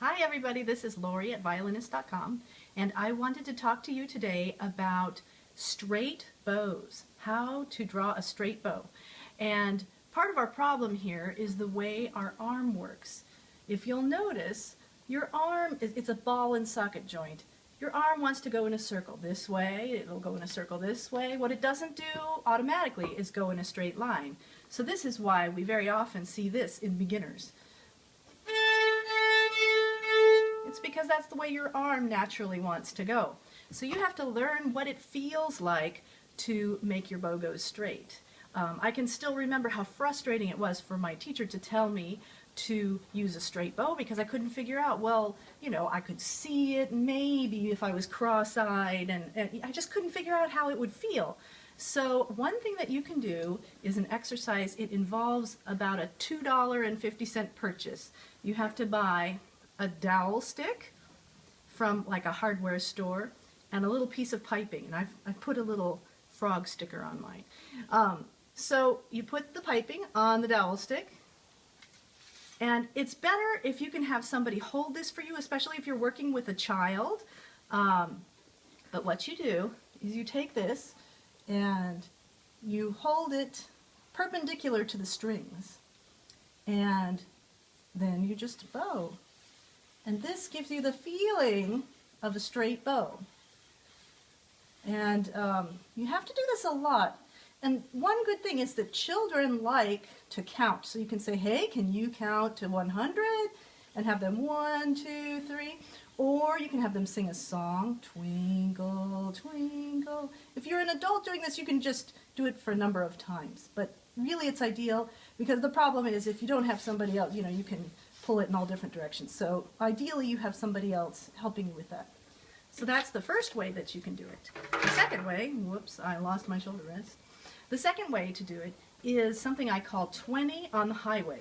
Hi everybody, this is Laurie at Violinist.com, and I wanted to talk to you today about straight bows, how to draw a straight bow. And part of our problem here is the way our arm works. If you'll notice, your arm, it's a ball and socket joint. Your arm wants to go in a circle this way, it'll go in a circle this way. What it doesn't do automatically is go in a straight line. So this is why we very often see this in beginners. It's because that's the way your arm naturally wants to go. So you have to learn what it feels like to make your bow go straight. I can still remember how frustrating it was for my teacher to tell me to use a straight bow because I couldn't figure out, well, you know, I could see it maybe if I was cross-eyed, and I just couldn't figure out how it would feel. So one thing that you can do is an exercise. It involves about a $2.50 purchase. You have to buy a dowel stick from like a hardware store and a little piece of piping, and I've put a little frog sticker on mine. So you put the piping on the dowel stick, and it's better if you can have somebody hold this for you, especially if you're working with a child. But what you do is you take this and you hold it perpendicular to the strings, and then you just bow. And this gives you the feeling of a straight bow. And you have to do this a lot. And one good thing is that children like to count. So you can say, hey, can you count to 100? And have them 1, 2, 3. Or you can have them sing a song, Twinkle, Twinkle. If you're an adult doing this, you can just do it for a number of times. But really it's ideal, because the problem is if you don't have somebody else, you know, you can pull it in all different directions. So ideally you have somebody else helping you with that. So that's the first way that you can do it. The second way, whoops, I lost my shoulder rest. The second way to do it is something I call 20 on the highway.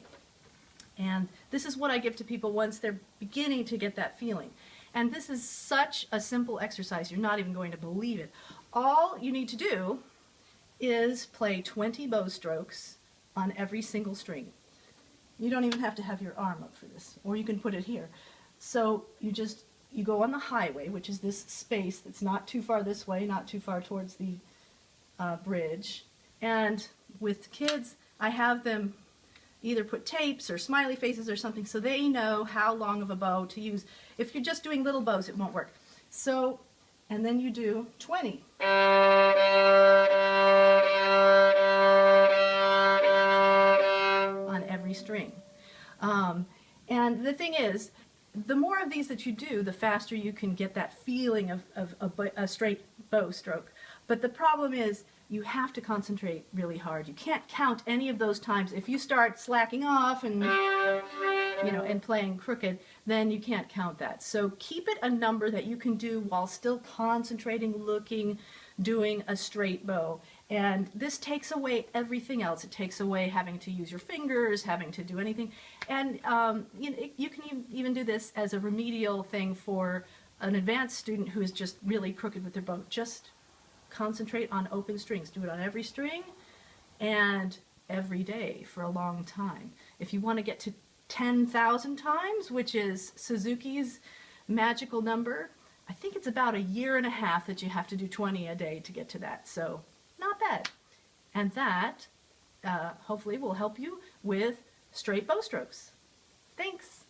And this is what I give to people once they're beginning to get that feeling. And this is such a simple exercise, you're not even going to believe it. All you need to do is play 20 bow strokes on every single string. You don't even have to have your arm up for this, or you can put it here. So you go on the highway, which is this space that's not too far this way, not too far towards the bridge. And with kids, I have them either put tapes or smiley faces or something so they know how long of a bow to use. If you're just doing little bows, it won't work. So, and then you do 20. On every string. And the thing is, the more of these that you do, the faster you can get that feeling of a straight bow stroke. But the problem is, you have to concentrate really hard. You can't count any of those times. If you start slacking off and, you know, and playing crooked, then you can't count that. So keep it a number that you can do while still concentrating, looking, doing a straight bow. And this takes away everything else. It takes away having to use your fingers, having to do anything. And you can even do this as a remedial thing for an advanced student who is just really crooked with their bow. Just concentrate on open strings. Do it on every string and every day for a long time. If you want to get to 10,000 times, which is Suzuki's magical number, I think it's about a year and a half that you have to do 20 a day to get to that. So not bad. And that hopefully will help you with straight bow strokes. Thanks.